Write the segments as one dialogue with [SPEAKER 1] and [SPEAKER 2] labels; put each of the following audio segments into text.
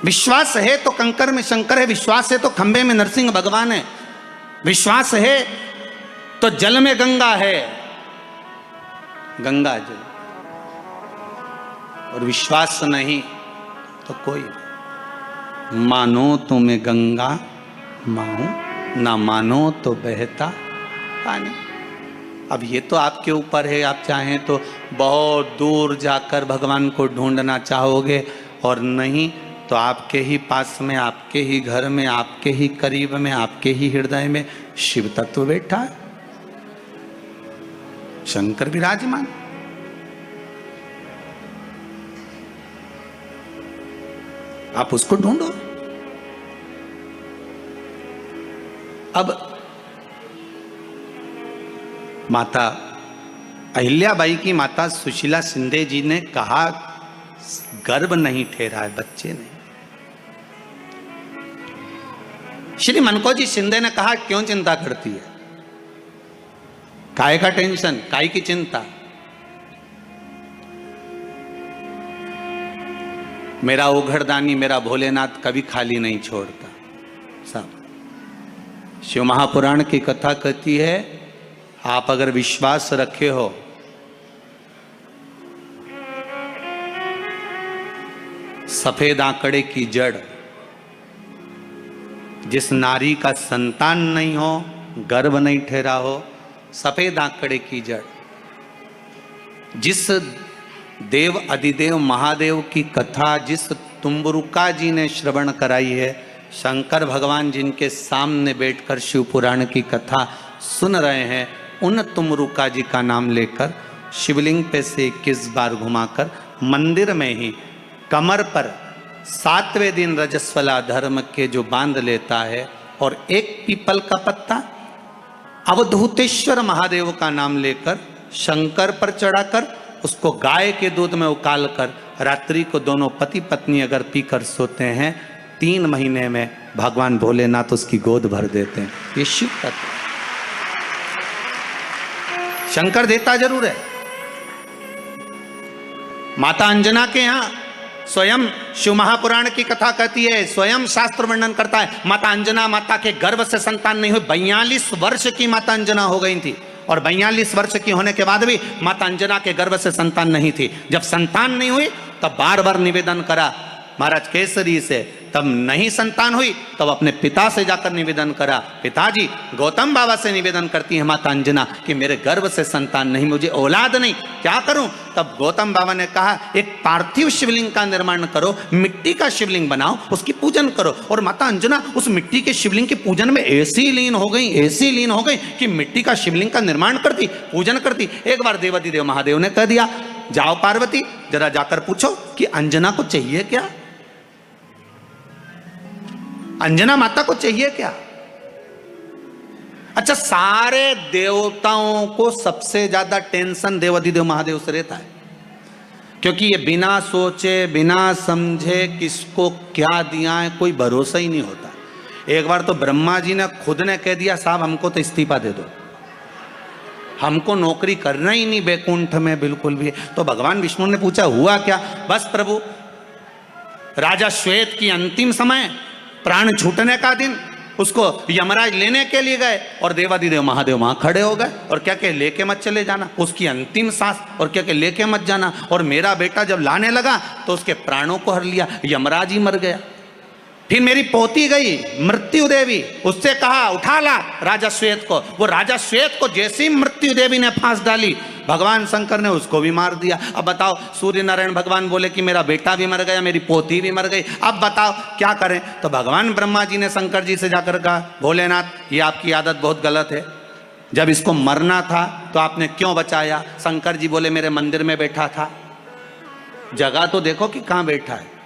[SPEAKER 1] विश्वास है तो कंकर में शंकर है, विश्वास है तो खंबे में नरसिंह भगवान है, विश्वास है तो जल में गंगा है, गंगा जल, और विश्वास नहीं तो कोई। मानो तो मैं गंगा माऊं, ना मानो तो बहता पानी। अब ये तो आपके ऊपर है, आप चाहें तो बहुत दूर जाकर भगवान को ढूंढना चाहोगे, और नहीं तो आपके ही पास में, आपके ही घर में, आपके ही करीब में, आपके ही हृदय में शिव तत्व बैठा है, शंकर विराजमान। आप उसको ढूंढो। अब माता अहिल्याबाई की माता सुशीला शिंदे जी ने कहा गर्भ नहीं ठहरा है, बच्चे नहीं। श्री मनकोजी शिंदे ने कहा क्यों चिंता करती है, काय का टेंशन, काय की चिंता। मेरा उघड़दानी मेरा भोलेनाथ कभी खाली नहीं छोड़ता। सब शिव महापुराण की कथा कहती है, आप अगर विश्वास रखे हो सफेद आंकड़े की जड़, जिस नारी का संतान नहीं हो, गर्भ नहीं ठहरा हो, सफेद आंकड़े की जड़, जिस देव अधिदेव महादेव की कथा जिस तुम्बरुका जी ने श्रवण कराई है, शंकर भगवान जिनके सामने बैठकर शिव पुराण की कथा सुन रहे हैं, उन तुम्बरुका जी का नाम लेकर शिवलिंग पे से 21 बार घुमाकर मंदिर में ही कमर पर 7वें दिन रजस्वला धर्म के जो बांध लेता है, और एक पीपल का पत्ता अवधूतेश्वर महादेव का नाम लेकर शंकर पर चढ़ाकर उसको गाय के दूध में उकाल कर रात्रि को दोनों पति पत्नी अगर पीकर सोते हैं, 3 महीने में भगवान भोलेनाथ उसकी गोद भर देते हैं। ये शिव तत्व। शंकर देता जरूर है। माता अंजना के यहां स्वयं शिव महापुराण की कथा कहती है, स्वयं शास्त्र वर्णन करता है, माता अंजना माता के गर्भ से संतान नहीं हुई। 42 वर्ष की माता अंजना हो गई थी, और 42 वर्ष की होने के बाद भी माता अंजना के गर्भ से संतान नहीं थी। जब संतान नहीं हुई तब बार बार निवेदन करा महाराज केसरी से, तब नहीं संतान हुई तब अपने पिता से जाकर निवेदन करा, पिताजी। गौतम बाबा से निवेदन करती है माता अंजना कि मेरे गर्भ से संतान नहीं, मुझे औलाद नहीं, क्या करूं। तब गौतम बाबा ने कहा एक पार्थिव शिवलिंग का निर्माण करो, मिट्टी का शिवलिंग बनाओ, उसकी पूजन करो। और माता अंजना उस मिट्टी के शिवलिंग के पूजन में ऐसी लीन हो गई, ऐसी लीन हो गई कि मिट्टी का शिवलिंग का निर्माण करती, पूजन करती। एक बार देवाधिदेव महादेव ने कह दिया, जाओ पार्वती जरा जाकर पूछो कि अंजना को चाहिए क्या, अंजना माता को चाहिए क्या। अच्छा, सारे देवताओं को सबसे ज्यादा टेंशन देवाधिदेव महादेव से रहता है, क्योंकि ये बिना सोचे बिना समझे किसको क्या दिया है कोई भरोसा ही नहीं होता। एक बार तो ब्रह्मा जी ने खुद ने कह दिया, साहब हमको तो इस्तीफा दे दो, हमको नौकरी करना ही नहीं बैकुंठ में बिल्कुल भी। तो भगवान विष्णु ने पूछा हुआ क्या। बस प्रभु, राजा श्वेत की अंतिम समय, प्राण छूटने का दिन, उसको यमराज लेने के लिए गए और देवाधिदेव महादेव वहां खड़े हो गए और क्या कहे, लेके मत चले जाना, उसकी अंतिम सांस, और क्या कहे, लेके मत जाना। और मेरा बेटा जब लाने लगा तो उसके प्राणों को हर लिया, यमराज ही मर गया। फिर मेरी पोती गई मृत्यु देवी, उससे कहा उठा ला राजा श्वेत को। वो राजा श्वेत को जैसी मृत्यु देवी ने फांस डाली, भगवान शंकर ने उसको भी मार दिया। अब बताओ, सूर्य नारायण भगवान बोले कि मेरा बेटा भी मर गया, मेरी पोती भी मर गई, अब बताओ क्या करें। तो भगवान ब्रह्मा जी ने शंकर जी से जाकर कहा, भोलेनाथ ये आपकी आदत बहुत गलत है, जब इसको मरना था तो आपने क्यों बचाया। शंकर जी बोले मेरे मंदिर में बैठा था, जगह तो देखो कि कहां बैठा है।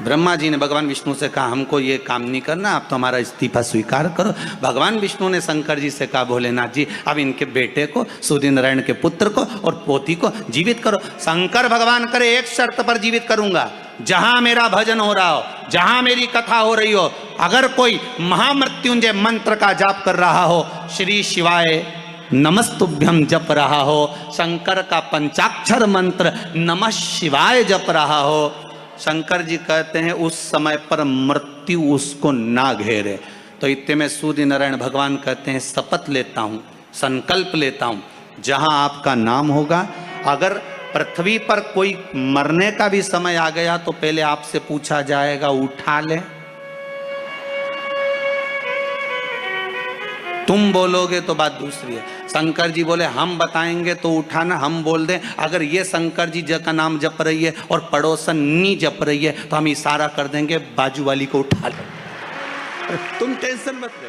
[SPEAKER 1] ब्रह्मा जी ने भगवान विष्णु से कहा हमको ये काम नहीं करना, आप तो हमारा इस्तीफा स्वीकार करो। भगवान विष्णु ने शंकर जी से कहा भोलेनाथ जी अब इनके बेटे को, सूर्य नारायण के पुत्र को और पोती को जीवित करो। शंकर भगवान करे एक शर्त पर जीवित करूंगा, जहां मेरा भजन हो रहा हो, जहां मेरी कथा हो रही हो, अगर कोई महामृत्युंजय मंत्र का जाप कर रहा हो, श्री शिवाय नमस्तुभ्यम जप रहा हो, शंकर का पंचाक्षर मंत्र नमः शिवाय जप रहा हो, शंकर जी कहते हैं उस समय पर मृत्यु उसको ना घेरे। तो इतने में सूर्य नारायण भगवान कहते हैं शपथ लेता हूँ, संकल्प लेता हूँ, जहाँ आपका नाम होगा, अगर पृथ्वी पर कोई मरने का भी समय आ गया तो पहले आपसे पूछा जाएगा उठा ले, तुम बोलोगे तो बात दूसरी है। शंकर जी बोले हम बताएंगे तो उठाना, हम बोल दें अगर ये शंकर जी का नाम जप रही है और पड़ोसन नी जप रही है तो हम इशारा कर देंगे बाजू वाली को उठा लो। तुम टेंशन मत ले।